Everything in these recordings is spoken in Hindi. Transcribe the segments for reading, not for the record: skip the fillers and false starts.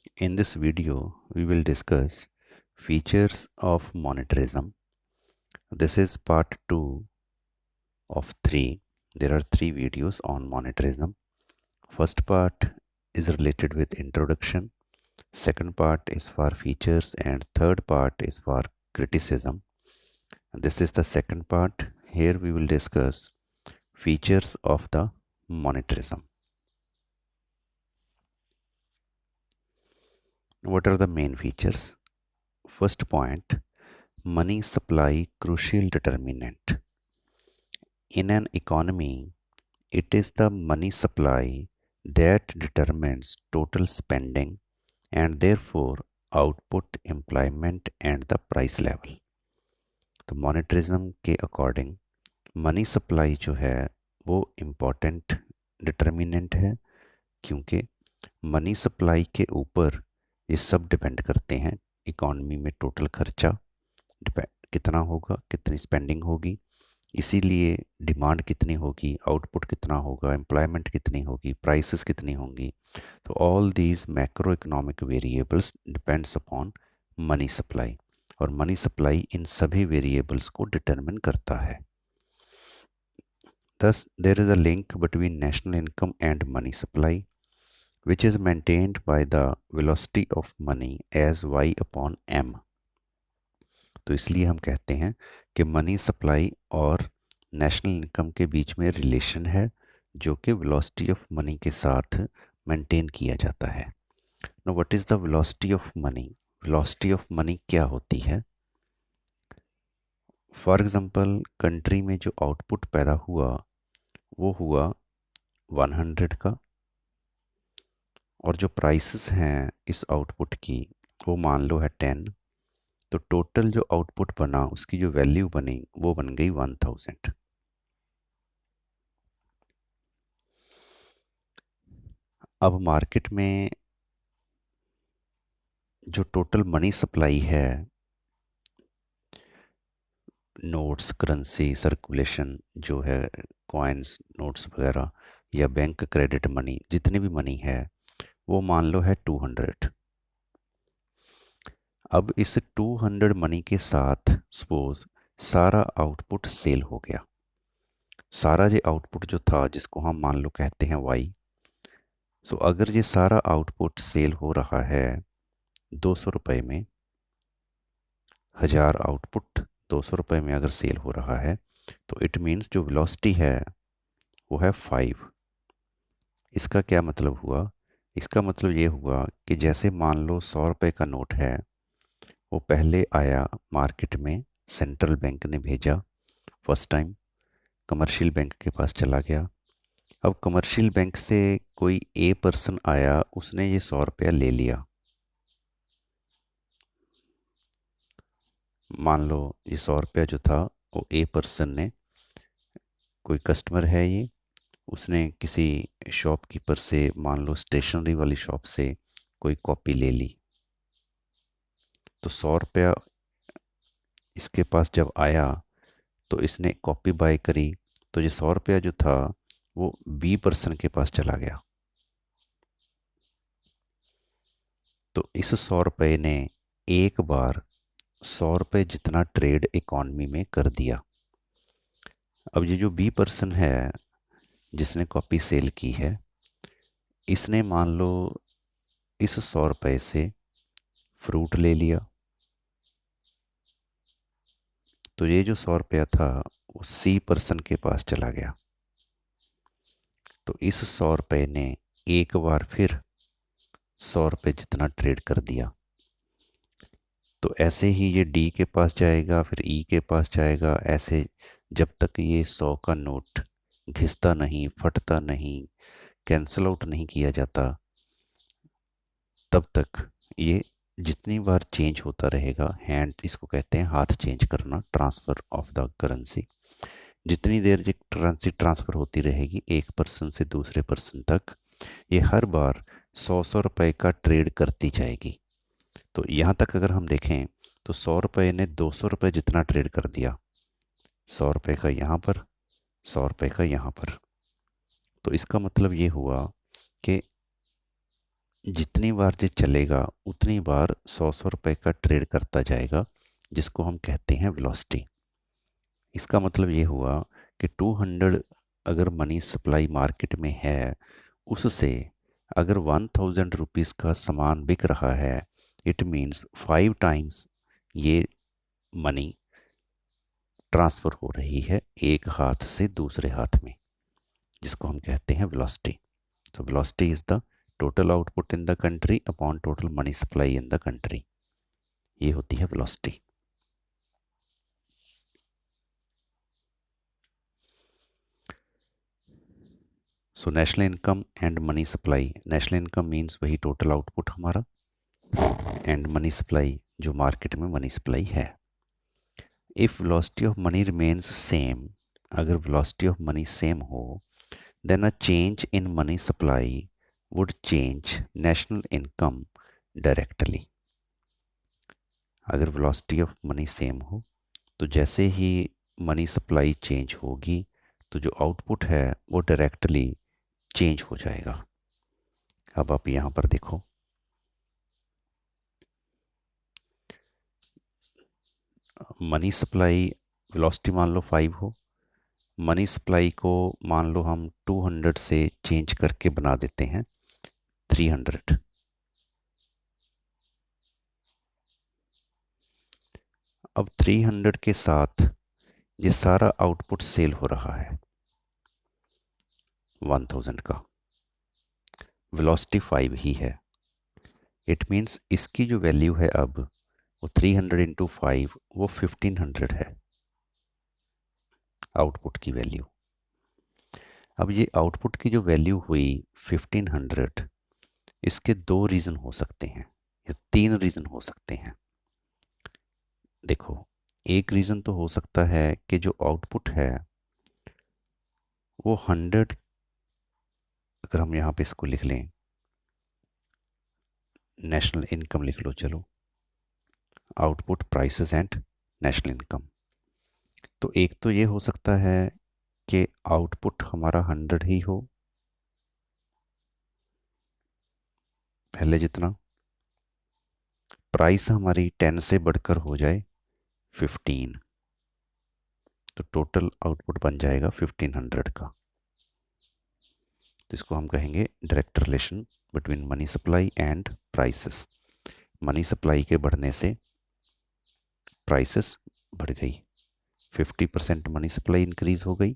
In this video, we will discuss features of monetarism. This is part 2 of 3. There are 3 videos on monetarism. First part is related with introduction, second part is for features, and third part is for criticism. This is the second part. Here we will discuss features of the monetarism. What are the main features? First point, money supply crucial determinant. In an economy, it is the money supply that determines total spending and therefore output, employment and the price level. तो मॉनेटरिज्म के अकॉर्डिंग मनी सप्लाई जो है वो इम्पोर्टेंट डिटर्मिनेंट है, क्योंकि मनी सप्लाई के ऊपर ये सब डिपेंड करते हैं। इकॉनमी में टोटल खर्चा कितना होगा, कितनी स्पेंडिंग होगी, इसीलिए डिमांड कितनी होगी, आउटपुट कितना होगा, एम्प्लॉयमेंट कितनी होगी, प्राइसेस कितनी होंगी। तो all these macro economic variables depends upon money supply, और मनी सप्लाई इन सभी वेरिएबल्स को डिटरमिन करता है। Thus, there is a link between national income and money supply, which is maintained by the velocity of money as y upon m. तो इसलिए हम कहते हैं कि मनी सप्लाई और नेशनल इनकम के बीच में रिलेशन है, जो कि वेलोसिटी ऑफ मनी के साथ मेंटेन किया जाता है। Know what is the velocity of money? Velocity of money क्या होती है? फॉर एग्जांपल, कंट्री में जो आउटपुट पैदा हुआ वो हुआ 100 का, और जो प्राइसेस हैं इस आउटपुट की वो मान लो है 10, तो टोटल जो आउटपुट बना उसकी जो वैल्यू बनी वो बन गई 1000। अब मार्केट में जो टोटल मनी सप्लाई है, नोट्स, करेंसी सर्कुलेशन जो है, कॉइन्स, नोट्स वगैरह, या बैंक क्रेडिट मनी, जितनी भी मनी है वो मान लो है 200। अब इस 200 मनी के साथ सपोज सारा आउटपुट सेल हो गया। सारा ये आउटपुट जो था, जिसको हम मान लो कहते हैं वाई, सो अगर ये सारा आउटपुट सेल हो रहा है 200 रुपये में, 1000 आउटपुट 200 रुपये में अगर सेल हो रहा है, तो इट मीन्स जो वेलोसिटी है वो है 5। इसका क्या मतलब हुआ? इसका मतलब ये हुआ कि जैसे मान लो 100 रुपये का नोट है, वो पहले आया मार्केट में, सेंट्रल बैंक ने भेजा फर्स्ट टाइम, कमर्शियल बैंक के पास चला गया। अब कमर्शियल बैंक से कोई ए पर्सन आया, उसने ये 100 रुपया ले लिया। मान लो ये 100 रुपया जो था वो ए पर्सन ने, कोई कस्टमर है ये, उसने किसी शॉपकीपर से, मान लो स्टेशनरी वाली शॉप से, कोई कॉपी ले ली। तो 100 रुपया इसके पास जब आया तो इसने कॉपी बाय करी, तो ये 100 रुपया जो था वो बी पर्सन के पास चला गया। तो इस 100 रुपये ने एक बार 100 रुपये जितना ट्रेड इकॉनमी में कर दिया। अब ये जो बी पर्सन है जिसने कॉपी सेल की है, इसने मान लो इस 100 रुपये से फ्रूट ले लिया। तो ये जो 100 रुपया था वो सी पर्सन के पास चला गया। तो इस 100 रुपये ने एक बार फिर 100 रुपये जितना ट्रेड कर दिया। तो ऐसे ही ये डी के पास जाएगा, फिर ई के पास जाएगा, ऐसे जब तक ये 100 का नोट घिसता नहीं, फटता नहीं, कैंसल आउट नहीं किया जाता, तब तक ये जितनी बार चेंज होता रहेगा, हैंड इसको कहते हैं हाथ चेंज करना, ट्रांसफ़र ऑफ द करेंसी। जितनी देर ये करेंसी ट्रांसफ़र होती रहेगी एक पर्सन से दूसरे पर्सन तक, ये हर बार 100 रुपये का ट्रेड करती जाएगी। तो यहाँ तक अगर हम देखें तो 100 रुपये ने 200 रुपये जितना ट्रेड कर दिया, 100 रुपये का यहाँ पर, 100 रुपये का यहाँ पर। तो इसका मतलब ये हुआ कि जितनी बार ये चलेगा उतनी बार 100 रुपए का ट्रेड करता जाएगा, जिसको हम कहते हैं वेलोसिटी। इसका मतलब ये हुआ कि 200 अगर मनी सप्लाई मार्केट में है, उससे अगर 1000 रुपीज़ का सामान बिक रहा है, इट मीन्स 5 टाइम्स ये मनी ट्रांसफ़र हो रही है एक हाथ से दूसरे हाथ में, जिसको हम कहते हैं वेलोसिटी। तो velocity is the total output in the country upon total money supply in the country. ये होती है velocity. So national income and money supply, national income means वही टोटल आउटपुट हमारा, एंड मनी सप्लाई जो मार्केट में मनी सप्लाई है। If velocity of money remains same, अगर वेलोसिटी ऑफ मनी सेम हो, then a change in money supply would change national income directly. अगर वेलोसिटी ऑफ मनी सेम हो तो जैसे ही मनी सप्लाई चेंज होगी तो जो आउटपुट है वो डायरेक्टली चेंज हो जाएगा। अब आप यहाँ पर देखो, मनी सप्लाई वेलोसिटी मान लो 5 हो, मनी सप्लाई को मान लो हम 200 से चेंज करके बना देते हैं 300। अब 300 के साथ ये सारा आउटपुट सेल हो रहा है 1000 का, वेलोसिटी 5 ही है। इट मीन्स इसकी जो वैल्यू है अब वो 300 इंटू 5 वो 1500 है आउटपुट की वैल्यू। अब ये आउटपुट की जो वैल्यू हुई 1500, इसके दो रीज़न हो सकते हैं या तीन रीज़न हो सकते हैं। देखो, एक रीज़न तो हो सकता है कि जो आउटपुट है वो 100, अगर हम यहाँ पे इसको लिख लें, नेशनल इनकम लिख लो, चलो output prices and national income. तो एक तो ये हो सकता है कि आउटपुट हमारा 100 ही हो पहले जितना, प्राइस हमारी 10 से बढ़कर हो जाए 15, तो टोटल आउटपुट बन जाएगा 1500 का। तो इसको हम कहेंगे direct relation between money supply and prices. Money supply के बढ़ने से प्राइसेस बढ़ गई, 50% मनी सप्लाई इंक्रीज हो गई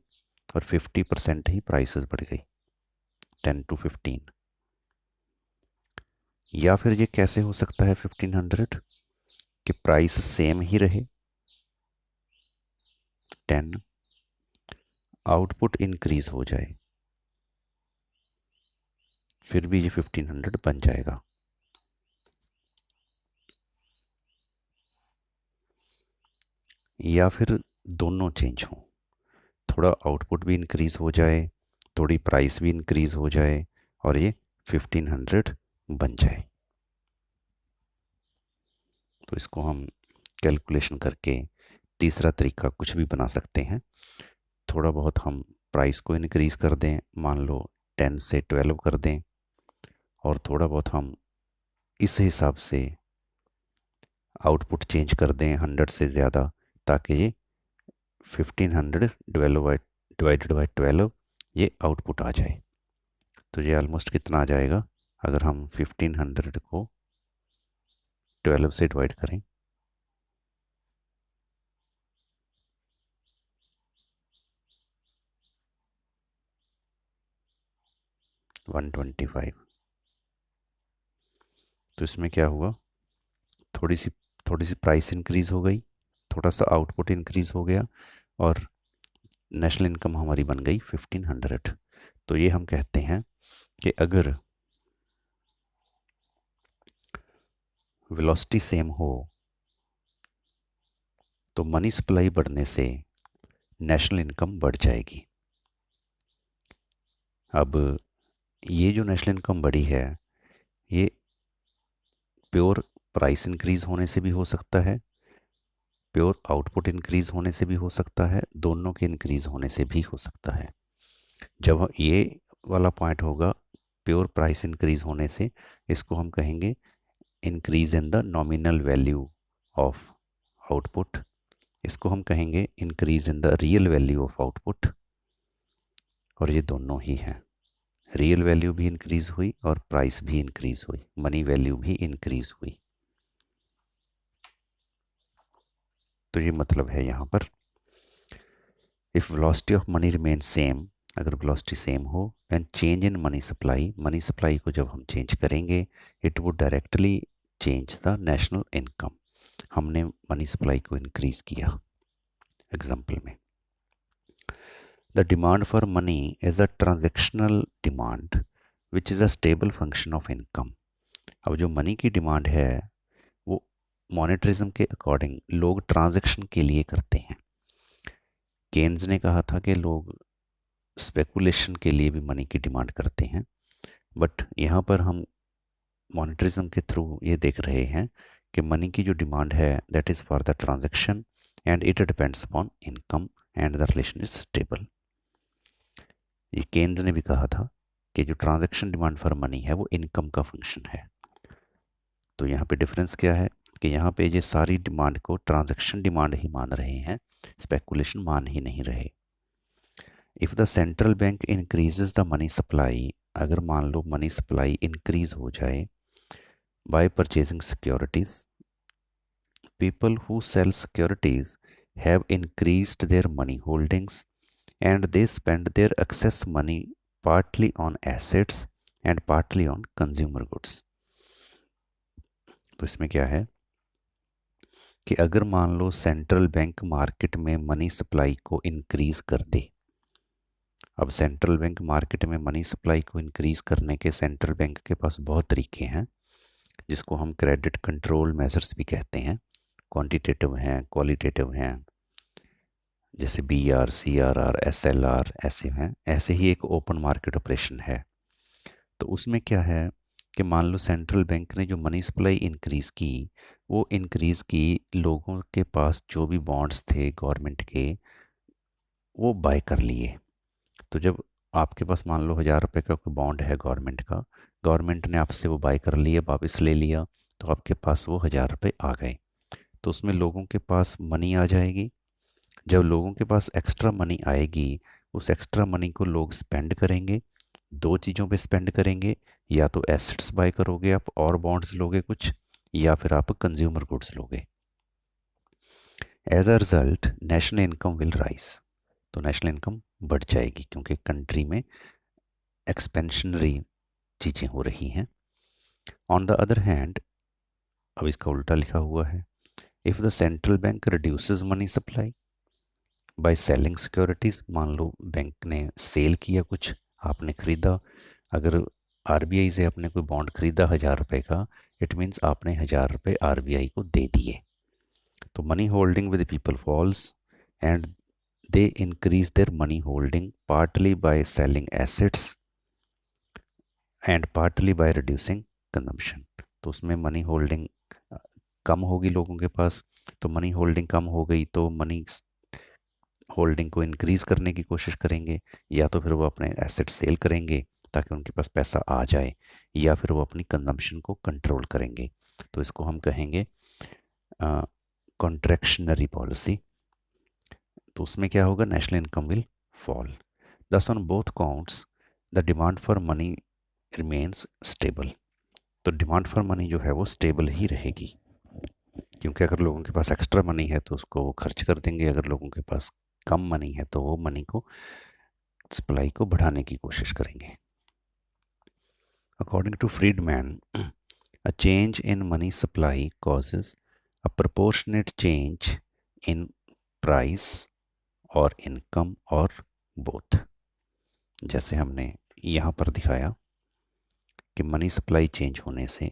और 50% ही प्राइसेस बढ़ गई, 10 to 15। या फिर ये कैसे हो सकता है 1500 कि प्राइस सेम ही रहे 10, आउटपुट इंक्रीज हो जाए, फिर भी ये 1500 बन जाएगा। या फिर दोनों चेंज हों, थोड़ा आउटपुट भी इंक्रीज हो जाए, थोड़ी प्राइस भी इंक्रीज हो जाए और ये 1500 बन जाए। तो इसको हम कैलकुलेशन करके तीसरा तरीका कुछ भी बना सकते हैं। थोड़ा बहुत हम प्राइस को इंक्रीज़ कर दें, मान लो 10 से 12 कर दें, और थोड़ा बहुत हम इस हिसाब से आउटपुट चेंज कर दें 100 से ज़्यादा, ताकि ये 1500 डिवाइडेड बाई 12 ये आउटपुट आ जाए। तो ये ऑलमोस्ट कितना आ जाएगा अगर हम 1500 को 12 से डिवाइड करें, 125। तो इसमें क्या हुआ, थोड़ी सी थोड़ी सी प्राइस इंक्रीज़ हो गई, थोड़ा सा आउटपुट इंक्रीज़ हो गया और नेशनल इनकम हमारी बन गई 1500। तो ये हम कहते हैं कि अगर वेलोसिटी सेम हो तो मनी सप्लाई बढ़ने से नेशनल इनकम बढ़ जाएगी। अब ये जो नेशनल इनकम बढ़ी है, ये प्योर प्राइस इंक्रीज होने से भी हो सकता है, प्योर आउटपुट इंक्रीज होने से भी हो सकता है, दोनों के इंक्रीज होने से भी हो सकता है। जब ये वाला पॉइंट होगा प्योर प्राइस इंक्रीज होने से इसको हम कहेंगे increase in the nominal value of output, इसको हम कहेंगे increase in the real value of output. और ये दोनों ही हैं, रियल वैल्यू भी इंक्रीज हुई और प्राइस भी इंक्रीज हुई, मनी वैल्यू भी इंक्रीज हुई। तो ये मतलब है यहाँ पर if velocity of money remain same, अगर वेलोसिटी सेम हो, and change in money supply, money supply को जब हम चेंज करेंगे it would directly change the national income, हमने मनी सप्लाई को इंक्रीज किया। एग्जाम्पल में the demand for money is a transactional demand which is a stable function of income. अब जो मनी की डिमांड है वो मॉनेटरिज्म के अकॉर्डिंग लोग ट्रांजैक्शन के लिए करते हैं। केन्स ने कहा था कि लोग स्पेकुलेशन के लिए भी मनी की डिमांड करते हैं, बट यहाँ पर हम मॉनेटरिज्म के थ्रू ये देख रहे हैं कि मनी की जो डिमांड है that is for the transaction and it depends upon income and the relation is stable. ये केन्स ने भी कहा था कि जो ट्रांजैक्शन डिमांड फॉर मनी है वो इनकम का फंक्शन है। तो यहाँ पे डिफरेंस क्या है कि यहाँ पे ये सारी डिमांड को ट्रांजैक्शन डिमांड ही मान रहे हैं, स्पेकुलेशन मान ही नहीं रहे। If the central bank increases the money supply, अगर मान लो मनी सप्लाई इंक्रीज हो जाए by purchasing securities, people who sell securities have increased their money holdings and they spend their excess money partly on assets and partly on consumer goods. तो इसमें क्या है कि अगर मान लो सेंट्रल बैंक मार्केट में मनी सप्लाई को इंक्रीज कर दे, अब सेंट्रल बैंक मार्केट में मनी सप्लाई को इंक्रीज करने के सेंट्रल बैंक के पास बहुत तरीके हैं, जिसको हम क्रेडिट कंट्रोल मेजर्स भी कहते हैं, क्वांटिटेटिव हैं, क्वालिटेटिव हैं, जैसे BR, CRR, SLR ऐसे हैं। ऐसे ही एक ओपन मार्केट ऑपरेशन है। तो उसमें क्या है कि मान लो सेंट्रल बैंक ने जो मनी सप्लाई इंक्रीज़ की, वो इंक्रीज़ की लोगों के पास जो भी बॉन्ड्स थे गवर्नमेंट के वो बाय कर लिए। तो जब आपके पास मान लो 1000 रुपये का कोई बॉन्ड है गवर्नमेंट का, गवर्नमेंट ने आपसे वो बाय कर लिए, वापस ले लिया, तो आपके पास वो 1000 रुपये आ गए। तो उसमें लोगों के पास मनी आ जाएगी। जब लोगों के पास एक्स्ट्रा मनी आएगी, उस एक्स्ट्रा मनी को लोग स्पेंड करेंगे। दो चीज़ों पे स्पेंड करेंगे, या तो एसेट्स बाय करोगे आप और बॉन्ड्स लोगे कुछ, या फिर आप कंज्यूमर गुड्स लोगे। As a result national income will rise, तो नेशनल इनकम बढ़ जाएगी क्योंकि कंट्री में एक्सपेंशनरी चीज़ें हो रही हैं। ऑन द अदर हैंड, अब इसका उल्टा लिखा हुआ है, if the central bank reduces money supply by selling securities, मान लो बैंक ने सेल किया कुछ, आपने ख़रीदा, अगर RBI से आपने कोई बॉन्ड खरीदा 1000 रुपये का, इट मीन्स आपने 1000 रुपये RBI को दे दिए। तो money holding with people falls and they increase their money holding partly by selling assets and partly by reducing consumption. तो उसमें मनी होल्डिंग कम होगी लोगों के पास, तो मनी होल्डिंग कम हो गई तो मनी होल्डिंग को इंक्रीज करने की कोशिश करेंगे, या तो फिर वो अपने एसेट सेल करेंगे ताकि उनके पास पैसा आ जाए, या फिर वो अपनी कंजम्पशन को कंट्रोल करेंगे। तो इसको हम कहेंगे कॉन्ट्रैक्शनरी पॉलिसी। तो उसमें क्या होगा, नेशनल इनकम विल फॉल। दस on both counts the demand for money remains stable. तो डिमांड फॉर मनी जो है वो स्टेबल ही रहेगी, क्योंकि अगर लोगों के पास एक्स्ट्रा मनी है तो उसको वो खर्च कर देंगे, अगर लोगों के पास कम मनी है तो वो मनी को सप्लाई को बढ़ाने की कोशिश करेंगे। According to Friedman, a change in money supply causes a proportionate change in price or income or both। जैसे हमने यहाँ पर दिखाया कि मनी सप्लाई चेंज होने से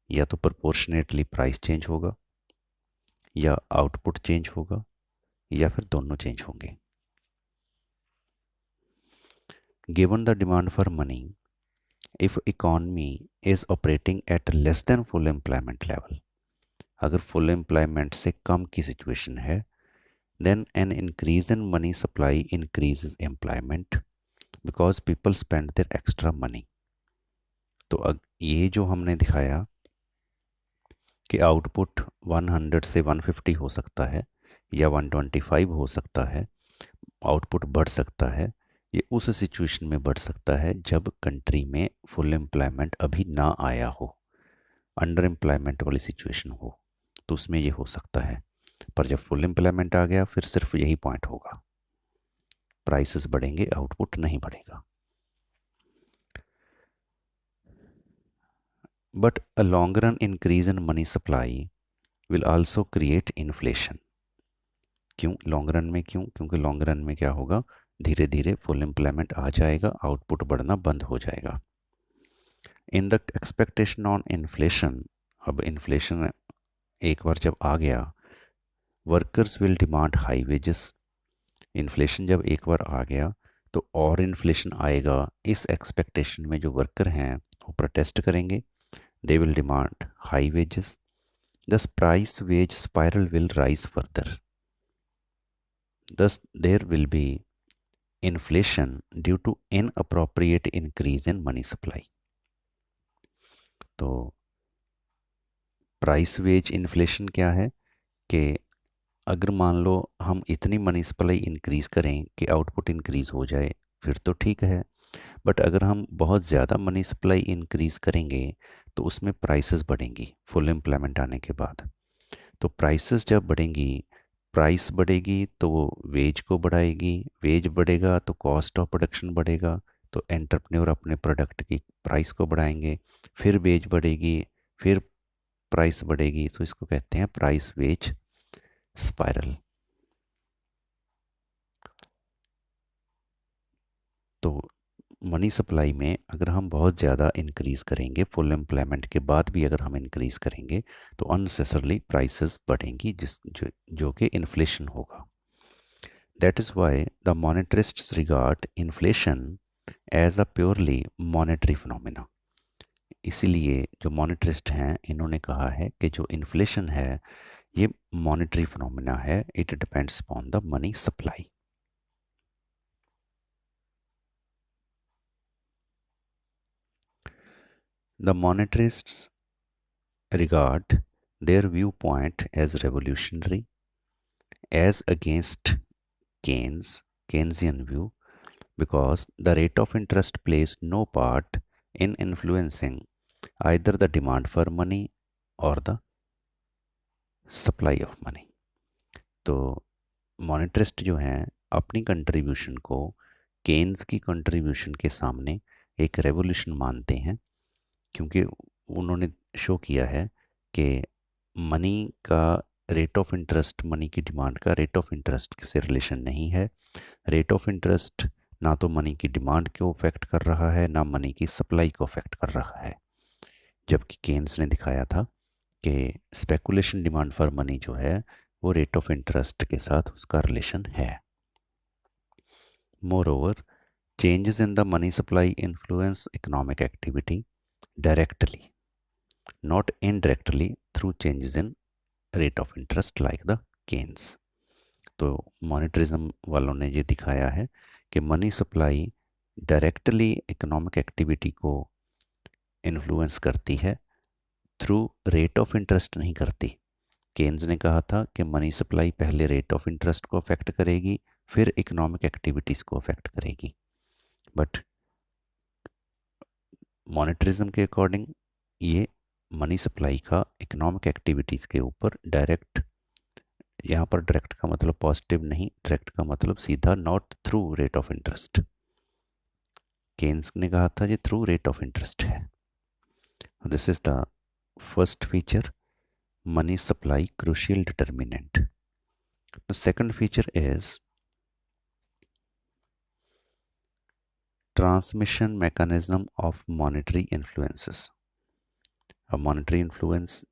या तो प्रोपोर्शनेटली प्राइस चेंज होगा, या आउटपुट चेंज होगा, या फिर दोनों चेंज होंगे। Given the demand for money, if economy is operating at less than full employment level, अगर फुल एम्प्लॉयमेंट से कम की सिचुएशन है, then an increase in money supply increases employment because people spend their extra money. तो ये जो हमने दिखाया कि आउटपुट 100 से 150 हो सकता है या 125 हो सकता है, आउटपुट बढ़ सकता है, ये उस सिचुएशन में बढ़ सकता है जब कंट्री में फुल एम्प्लॉयमेंट अभी ना आया हो, अंडर एम्प्लॉयमेंट वाली सिचुएशन हो, तो उसमें ये हो सकता है। पर जब फुल एम्प्लॉयमेंट आ गया फिर सिर्फ यही पॉइंट होगा, प्राइसेस बढ़ेंगे, आउटपुट नहीं बढ़ेगा। But a long run increase in money supply will also create inflation. क्यों लॉन्ग रन में? क्योंकि लॉन्ग रन में क्या होगा, धीरे धीरे फुल एम्प्लॉयमेंट आ जाएगा, आउटपुट बढ़ना बंद हो जाएगा। In the expectation on inflation, अब इन्फ्लेशन एक बार जब आ गया, workers will demand high wages. Inflation जब एक बार आ गया तो और इन्फ्लेशन आएगा, इस एक्सपेक्टेशन में जो वर्कर हैं वो प्रोटेस्ट करेंगे, they will demand high wages, thus price wage spiral will rise further, thus there will be inflation due to inappropriate increase in money supply। तो प्राइस वेज इन्फ्लेशन क्या है कि अगर मान लो हम इतनी मनी सप्लाई इंक्रीज़ करें कि आउटपुट इंक्रीज़ हो जाए फिर तो ठीक है, बट अगर हम बहुत ज़्यादा मनी सप्लाई इंक्रीज़ करेंगे तो उसमें प्राइसेस बढ़ेंगी फुल एम्प्लॉयमेंट आने के बाद। तो प्राइसेस जब बढ़ेंगी, प्राइस बढ़ेगी तो वो वेज को बढ़ाएगी, वेज बढ़ेगा तो कॉस्ट ऑफ प्रोडक्शन बढ़ेगा, तो एंटरप्रेन्योर अपने प्रोडक्ट की प्राइस को बढ़ाएंगे, फिर वेज बढ़ेगी, फिर प्राइस बढ़ेगी, तो इसको कहते हैं प्राइस वेज स्पाइरल। तो मनी सप्लाई में अगर हम बहुत ज़्यादा इंक्रीज़ करेंगे, फुल एम्प्लॉयमेंट के बाद भी अगर हम इंक्रीज़ करेंगे तो अननेसेसरली प्राइसेस बढ़ेंगी, जो कि इन्फ्लेशन होगा। That is why the monetarists regard inflation as a purely monetary phenomena. इसीलिए जो मॉनेटरिस्ट हैं इन्होंने कहा है कि जो इन्फ्लेशन है ये मॉनेटरी फिनोमिना है, it depends upon the money supply. The monetarists regard their viewpoint as revolutionary, as against Keynesian view, because the rate of interest plays no part in influencing either the demand for money or the supply of money। तो मॉनेटरिस्ट जो हैं अपनी कंट्रीब्यूशन को केन्स की कंट्रीब्यूशन के सामने एक रेवोल्यूशन मानते हैं, क्योंकि उन्होंने शो किया है कि मनी का रेट ऑफ इंटरेस्ट, मनी की डिमांड का रेट ऑफ इंटरेस्ट से रिलेशन नहीं है। रेट ऑफ इंटरेस्ट ना तो मनी की डिमांड को अफेक्ट कर रहा है ना मनी की सप्लाई को अफेक्ट कर रहा है, जबकि केन्स ने दिखाया था कि स्पेकुलेशन डिमांड फॉर मनी जो है वो रेट ऑफ इंटरेस्ट के साथ उसका रिलेशन है। More over, changes in the money supply influence economic activity directly, not indirectly through changes in rate of interest like the Keynes। तो मॉनेटरिज्म वालों ने ये दिखाया है कि money supply directly economic activity को इन्फ्लुएंस करती है, थ्रू रेट ऑफ इंटरेस्ट नहीं करती। केन्स ने कहा था कि मनी सप्लाई पहले रेट ऑफ इंटरेस्ट को अफेक्ट करेगी फिर इकोनॉमिक एक्टिविटीज़ को अफेक्ट करेगी, बट मॉनेटरिज्म के अकॉर्डिंग ये मनी सप्लाई का इकोनॉमिक एक्टिविटीज़ के ऊपर डायरेक्ट, यहाँ पर डायरेक्ट का मतलब पॉजिटिव नहीं, डायरेक्ट का मतलब सीधा, not through rate of interest. Keynes ने कहा था ये थ्रू रेट ऑफ इंटरेस्ट है। This is the first feature, money supply crucial determinant. The second feature is transmission mechanism of monetary influences. अब मॉनेटरी इन्फ्लुएंस,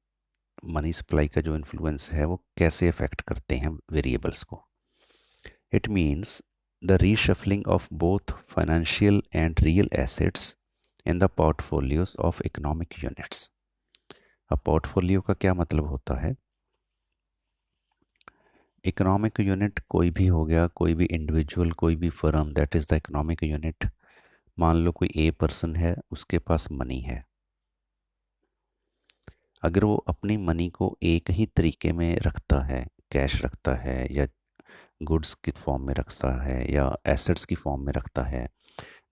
मनी सप्लाई का जो इन्फ्लुएंस है वो कैसे अफेक्ट करते हैं वेरिएबल्स को। It means the reshuffling of both financial and real assets in the portfolios of economic units. अब पोर्टफोलियो का क्या मतलब होता है? इकोनॉमिक यूनिट कोई भी हो गया, कोई भी इंडिविजुअल, कोई भी firm, that is the economic unit. मान लो कोई ए पर्सन है, उसके पास मनी है। अगर वो अपनी मनी को एक ही तरीके में रखता है, कैश रखता है या गुड्स की फॉर्म में रखता है या एसेट्स की फॉर्म में रखता है,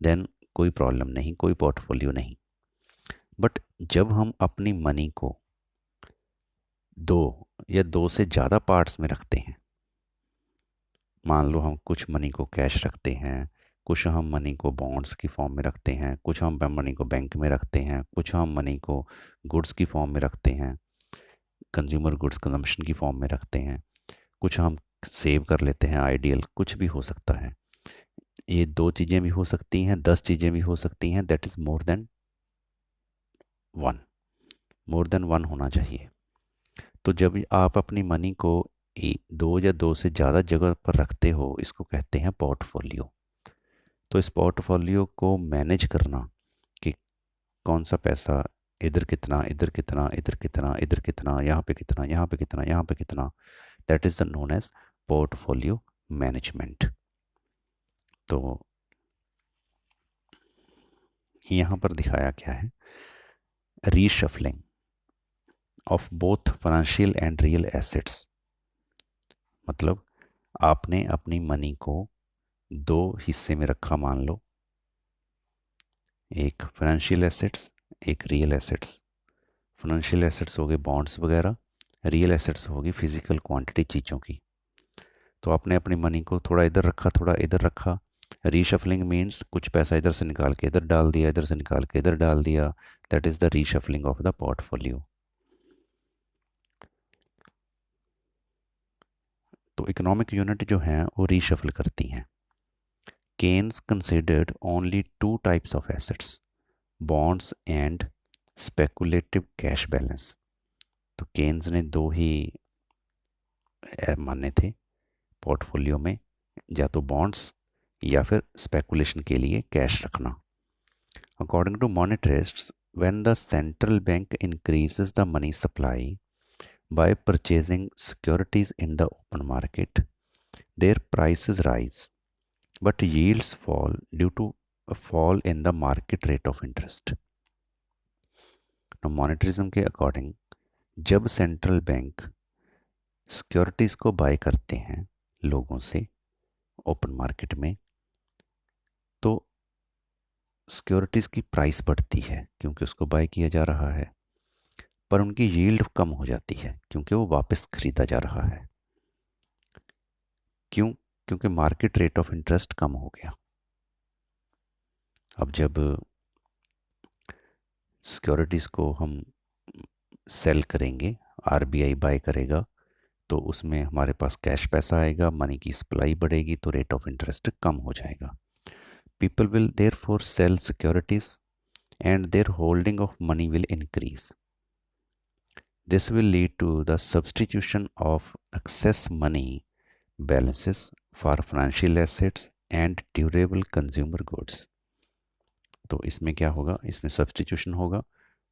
देन कोई प्रॉब्लम नहीं, कोई पोर्टफोलियो नहीं। बट जब हम अपनी मनी को दो या दो से ज़्यादा पार्ट्स में रखते हैं, मान लो हम कुछ मनी को कैश रखते हैं, कुछ हम मनी को बॉन्ड्स की फॉर्म में रखते हैं, कुछ हम मनी को बैंक में रखते हैं, कुछ हम मनी को गुड्स की फॉर्म में रखते हैं, कंज्यूमर गुड्स कंजम्पशन की फॉर्म में रखते हैं, कुछ हम सेव कर लेते हैं, आइडियल, कुछ भी हो सकता है। ये दो चीज़ें भी हो सकती हैं, 10 चीज़ें भी हो सकती हैं, that is more than one. More than one होना चाहिए। तो जब आप अपनी मनी को दो या दो से ज़्यादा जगह पर रखते हो, इसको कहते हैं पोर्टफोलियो। तो इस पोर्टफोलियो को मैनेज करना कि कौन सा पैसा इधर कितना, इधर कितना, इधर कितना, इधर कितना, यहाँ पे कितना, यहाँ पे कितना, यहाँ पे कितना, that is the known as portfolio management. तो यहाँ पर दिखाया क्या है, reshuffling of both financial and real assets. मतलब आपने अपनी मनी को दो हिस्से में रखा, मान लो, एक फाइनेंशियल एसेट्स, एक रियल एसेट्स। फाइनेंशियल एसेट्स हो गए बॉन्ड्स वगैरह, रियल एसेट्स होगी फिजिकल क्वांटिटी चीज़ों की। तो आपने अपनी मनी को थोड़ा इधर रखा, थोड़ा इधर रखा। रीशफलिंग मीन्स कुछ पैसा इधर से निकाल के इधर डाल दिया, इधर से निकाल के इधर डाल दिया, that is the reshuffling of the portfolio. तो इकोनॉमिक यूनिट जो हैं वो रीशफल करती हैं। Keynes considered only two types of assets, bonds and speculative cash balance. तो केन्स ने दो ही माने थे पोर्टफोलियो में, या तो बॉन्ड्स या फिर स्पेकुलेशन के लिए कैश रखना। According to monetarists, when the central bank increases the money supply by purchasing securities in the open market, their prices rise, but yields fall due to a fall in the market rate of interest. Now, monetarism के अकॉर्डिंग जब सेंट्रल बैंक सिक्योरिटीज़ को बाय करते हैं लोगों से ओपन मार्केट में, तो सिक्योरिटीज़ की प्राइस बढ़ती है क्योंकि उसको बाय किया जा रहा है, पर उनकी यील्ड कम हो जाती है क्योंकि वो वापस खरीदा जा रहा है। क्यों? क्योंकि मार्केट रेट ऑफ इंटरेस्ट कम हो गया। अब जब सिक्योरिटीज़ को हम सेल करेंगे, आरबीआई बाय करेगा, तो उसमें हमारे पास कैश पैसा आएगा, मनी की सप्लाई बढ़ेगी, तो रेट ऑफ इंटरेस्ट कम हो जाएगा। People will therefore sell securities and their holding of money will increase. This will lead to the substitution of excess money balances for financial assets and durable consumer goods। तो इसमें क्या होगा, इसमें सब्सटीट्यूशन होगा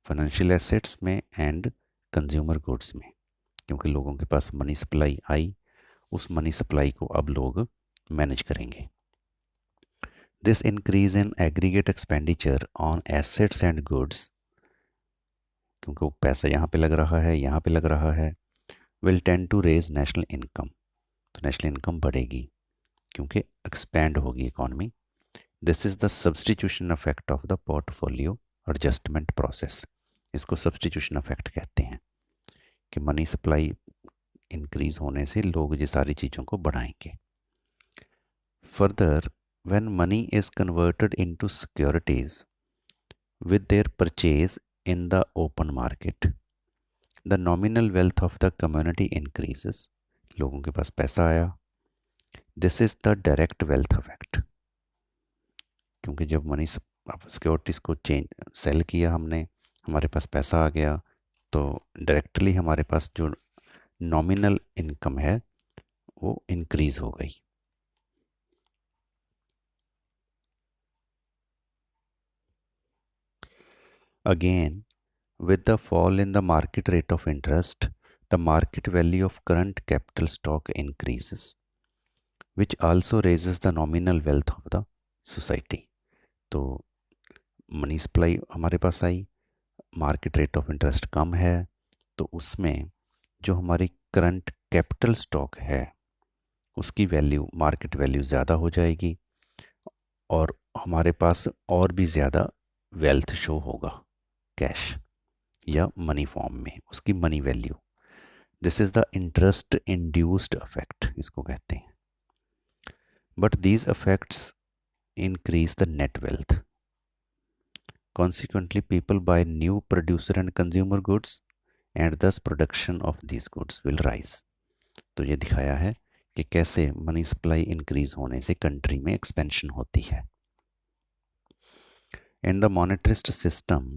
फाइनेंशियल एसेट्स में एंड कंज्यूमर गुड्स में, क्योंकि लोगों के पास मनी सप्लाई आई, उस मनी सप्लाई को अब लोग मैनेज करेंगे। This increase in aggregate expenditure on assets and goods, क्योंकि वो पैसा यहाँ पे लग रहा है, यहाँ पे लग रहा है, will tend to raise national income. तो नेशनल इनकम बढ़ेगी क्योंकि एक्सपैंड होगी economy. This is the substitution effect of the portfolio adjustment process. इसको सब्सटीट्यूशन इफेक्ट कहते हैं कि मनी सप्लाई इंक्रीज होने से लोग ये सारी चीज़ों को बढ़ाएंगे। Further, when money is converted into securities with their purchase in the open market, the nominal wealth of the community increases. लोगों के पास पैसा आया, this is the direct wealth effect, क्योंकि जब मनी सिक्योरिटीज़ को सेल किया हमने, हमारे पास पैसा आ गया, तो डायरेक्टली हमारे पास जो नॉमिनल इनकम है वो इंक्रीज हो गई। Again, with the fall in the market rate of interest, the market value of current capital stock increases, which also raises the nominal wealth of the society। तो मनी सप्लाई हमारे पास आई, मार्केट रेट ऑफ इंटरेस्ट कम है, तो उसमें जो हमारी करंट कैपिटल स्टॉक है उसकी वैल्यू, मार्केट वैल्यू ज़्यादा हो जाएगी और हमारे पास और भी ज़्यादा वेल्थ शो होगा, कैश या मनी फॉर्म में, उसकी money value. This is the interest induced affect, इसको कहते हैं। But these affects increase the net wealth. Consequently, people buy new producer and consumer goods and thus production of these goods will rise. तो ये दिखाया है कि कैसे मनी सप्लाई इंक्रीज होने से कंट्री में एक्सपेंशन होती है। In the monetarist system,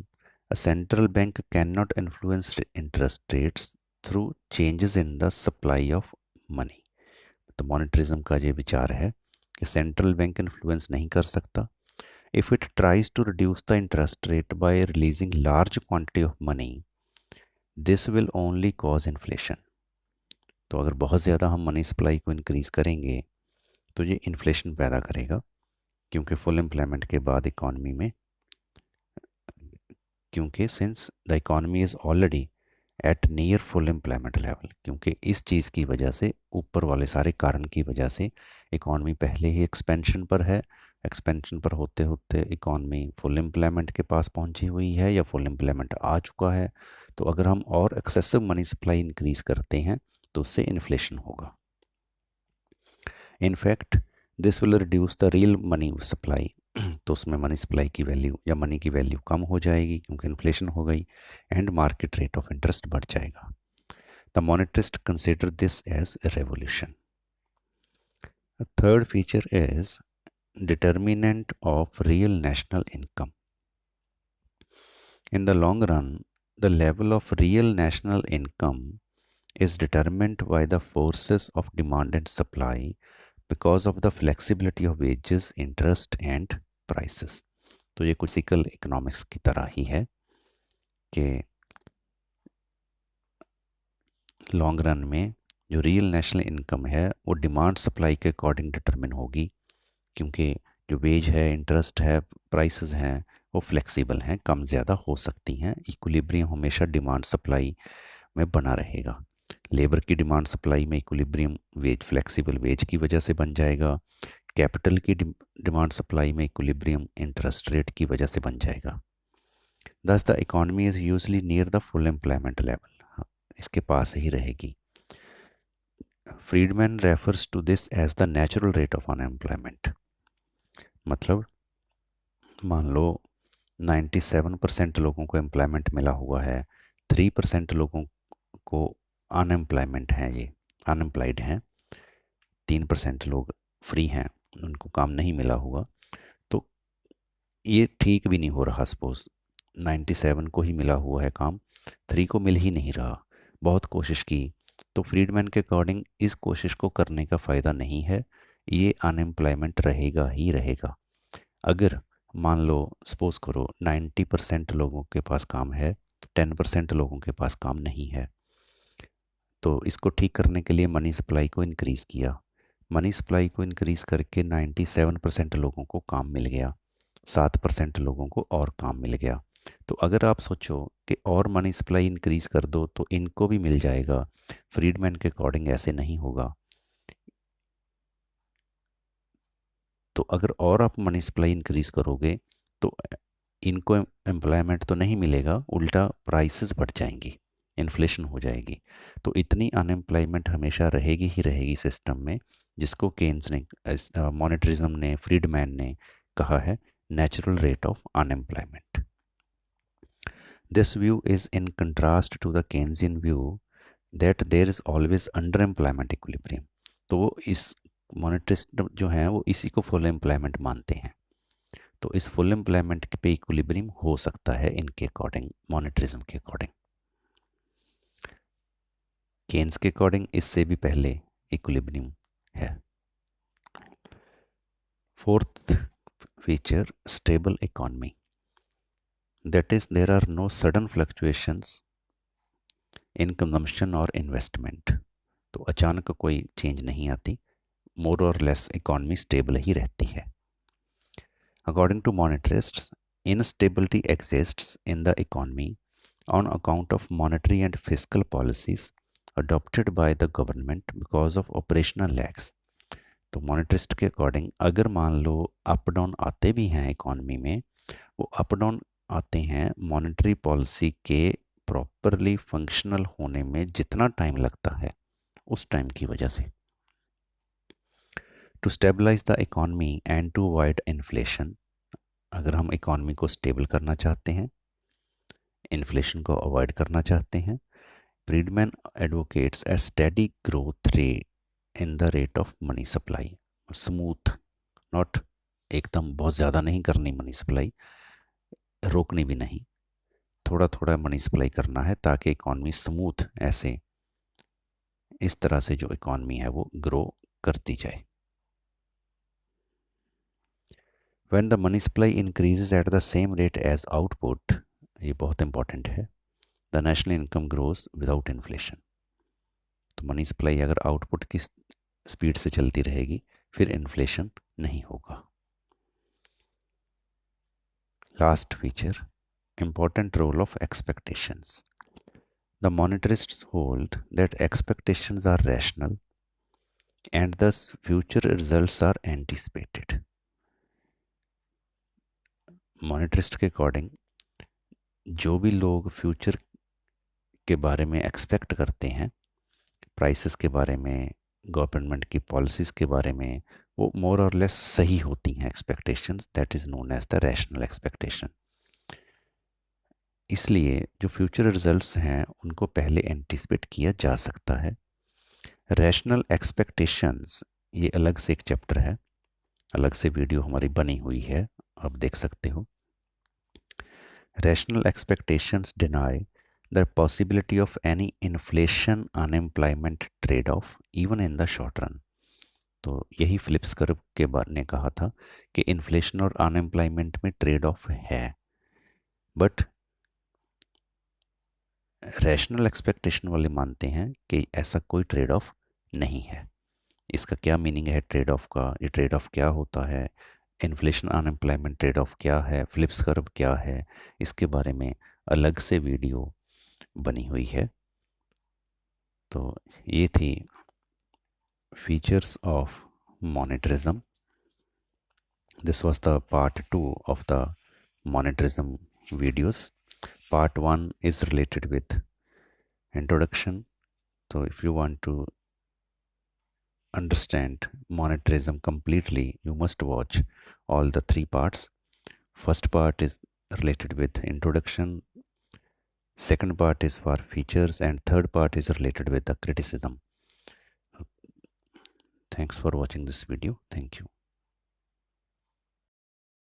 a central bank cannot influence interest rates through changes in the supply of money. तो मॉनेटरिज्म का ये विचार है कि सेंट्रल बैंक इन्फ्लुएंस नहीं कर सकता। If it tries to reduce the interest rate by releasing large quantity of money, this will only cause inflation. तो अगर बहुत ज़्यादा हम मनी सप्लाई को इंक्रीज़ करेंगे तो ये इन्फ्लेशन पैदा करेगा, क्योंकि फुल एम्प्लॉयमेंट के बाद इकॉनमी में, क्योंकि since the economy is already at near full employment level, क्योंकि इस चीज़ की वजह से, ऊपर वाले सारे कारण की वजह से इकॉनमी पहले ही एक्सपेंशन पर है। एक्सपेंशन पर होते होते इकॉनमी फुल एम्प्लॉयमेंट के पास पहुंची हुई है या फुल एम्प्लॉयमेंट आ चुका है। तो अगर हम और एक्सेसिव मनी सप्लाई इंक्रीज़ करते हैं तो उससे इन्फ्लेशन होगा। In fact this will reduce the real money supply, तो उसमें मनी सप्लाई की वैल्यू या मनी की वैल्यू कम हो जाएगी क्योंकि इन्फ्लेशन हो गई, and market rate of interest बढ़ जाएगा। The monetarist consider this as a revolution. Third feature is determinant of real national income. In the long run, the level of real national income is determined by the forces of demand and supply because of the flexibility of wages, interest and prices. तो ये क्लासिकल इकोनॉमिक्स की तरह ही है कि लॉन्ग रन में जो रियल नेशनल इनकम है वो डिमांड सप्लाई के अकॉर्डिंग डिटरमिन होगी, क्योंकि जो वेज है, इंटरेस्ट है, प्राइसेस हैं, वो फ्लेक्सिबल हैं, कम ज़्यादा हो सकती हैं। इक्विलिब्रियम हमेशा डिमांड सप्लाई में बना रहेगा। लेबर की डिमांड सप्लाई में इक्विलिब्रियम वेज, फ्लेक्सिबल वेज की वजह से बन जाएगा। कैपिटल की डिमांड सप्लाई में इक्विलिब्रियम इंटरेस्ट रेट की वजह से बन जाएगा। Thus the economy is usually near the full employment level, इसके पास ही रहेगी। Friedman refers to this as the natural rate of unemployment. मतलब मान लो 97% लोगों को एम्प्लॉयमेंट मिला हुआ है, 3% लोगों को अनएम्प्लॉयमेंट हैं, ये अनएम्प्लॉयड हैं, 3% लोग फ्री हैं, उनको काम नहीं मिला हुआ। तो ये ठीक भी नहीं हो रहा। सपोज 97 को ही मिला हुआ है काम, 3 को मिल ही नहीं रहा, बहुत कोशिश की, तो फ्रीडमैन के अकॉर्डिंग इस कोशिश को करने का फ़ायदा नहीं है, ये अनएम्प्लॉयमेंट रहेगा ही रहेगा। अगर मान लो सपोज करो 90% लोगों के पास काम है, 10% लोगों के पास काम नहीं है, तो इसको ठीक करने के लिए मनी सप्लाई को इंक्रीज़ किया। मनी सप्लाई को इंक्रीज़ करके 97% लोगों को काम मिल गया, 7% लोगों को और काम मिल गया। तो अगर आप सोचो कि और मनी सप्लाई इंक्रीज़ कर दो तो इनको भी मिल जाएगा, फ्रीडमैन के अकॉर्डिंग ऐसे नहीं होगा। तो अगर और आप मनी सप्लाई इंक्रीज़ करोगे तो इनको एम्प्लॉयमेंट तो नहीं मिलेगा, उल्टा प्राइसेस बढ़ जाएंगी, इन्फ्लेशन हो जाएगी। तो इतनी अनएम्प्लॉयमेंट हमेशा रहेगी ही रहेगी सिस्टम में, जिसको केन्स ने, मॉनेटरिज्म ने, फ्रीडमैन ने कहा है natural rate of unemployment. This view is in contrast to the Keynesian view that there is always under employment equilibrium. तो वो इस मॉनेटरिस्ट जो हैं वो इसी को फुल एम्प्लॉयमेंट मानते हैं। तो इस फुल एम्प्लॉयमेंट पे इक्विलिब्रियम हो सकता है इनके अकॉर्डिंग, मॉनेटरिज्म के अकॉर्डिंग। केन्स के अकॉर्डिंग इससे भी पहले इक्विलिब्रियम है। Fourth feature, stable economy, that is there are no sudden fluctuations in consumption और इन्वेस्टमेंट। तो अचानक कोई चेंज नहीं आती, मोर और लेस इकॉनमी स्टेबल ही रहती है। According to monetarists, instability exists in the economy on account of monetary and fiscal policies adopted by the government because of operational lags. तो मॉनेटरिस्ट के अकॉर्डिंग अगर मान लो अप डाउन आते भी हैं इकॉनमी में, वो अप डाउन आते हैं मॉनेटरी पॉलिसी के प्रॉपरली फंक्शनल होने में जितना टाइम लगता है उस टाइम की वजह से। To stabilise the economy and to avoid inflation, अगर हम इकॉनमी को स्टेबल करना चाहते हैं, इन्फ्लेशन को अवॉइड करना चाहते हैं, Friedman advocates a steady growth rate in the rate of money supply. Smooth, not एकदम बहुत ज़्यादा नहीं करनी मनी सप्लाई, रोकनी भी नहीं, थोड़ा थोड़ा मनी सप्लाई करना है ताकि इकॉनमी स्मूथ ऐसे इस तरह से जो इकॉनमी है वो ग्रो करती जाए। When the money supply increases at the same rate as output, ये बहुत इंपॉर्टेंट है, the national income grows without inflation। तो मनी सप्लाई अगर आउटपुट की स्पीड से चलती रहेगी फिर इन्फ्लेशन नहीं होगा। Last feature, important role of expectations. The monetarists hold that expectations are rational and thus future results are anticipated. मॉनेटरिस्ट के अकॉर्डिंग जो भी लोग फ्यूचर के बारे में एक्सपेक्ट करते हैं, प्राइसेस के बारे में, गवर्नमेंट की पॉलिसीज़ के बारे में, वो मोर और लेस सही होती हैं expectations, that is known as the rational expectation. इसलिए जो फ्यूचर रिजल्ट्स हैं उनको पहले एंटिसिपेट किया जा सकता है। रैशनल एक्सपेक्टेशंस ये अलग से एक चैप्टर है, अलग से वीडियो हमारी बनी हुई है, आप देख सकते हो। Rational expectations deny the possibility of any inflation unemployment trade off even in the short run। तो यही फिलिप्स कर्व के बारे ने कहा था कि इन्फ्लेशन और अनएम्प्लॉयमेंट में ट्रेड ऑफ है, बट रैशनल एक्सपेक्टेशन वाले मानते हैं कि ऐसा कोई ट्रेड ऑफ नहीं है। इसका क्या मीनिंग है ट्रेड ऑफ का, ये ट्रेड ऑफ क्या होता है, इन्फ्लेशन अनएम्प्लॉयमेंट ट्रेड ऑफ क्या है, फिलिप्स कर्व क्या है, इसके बारे में अलग से वीडियो बनी हुई है। तो ये थी features of monetarism. This was the part 2 of the monetarism videos. Part 1 is related with introduction. So if you want to understand monetarism completely, you must watch all the 3 parts. First part is related with introduction, second part is for features, and third part is related with the criticism. Thanks for watching this video. Thank you.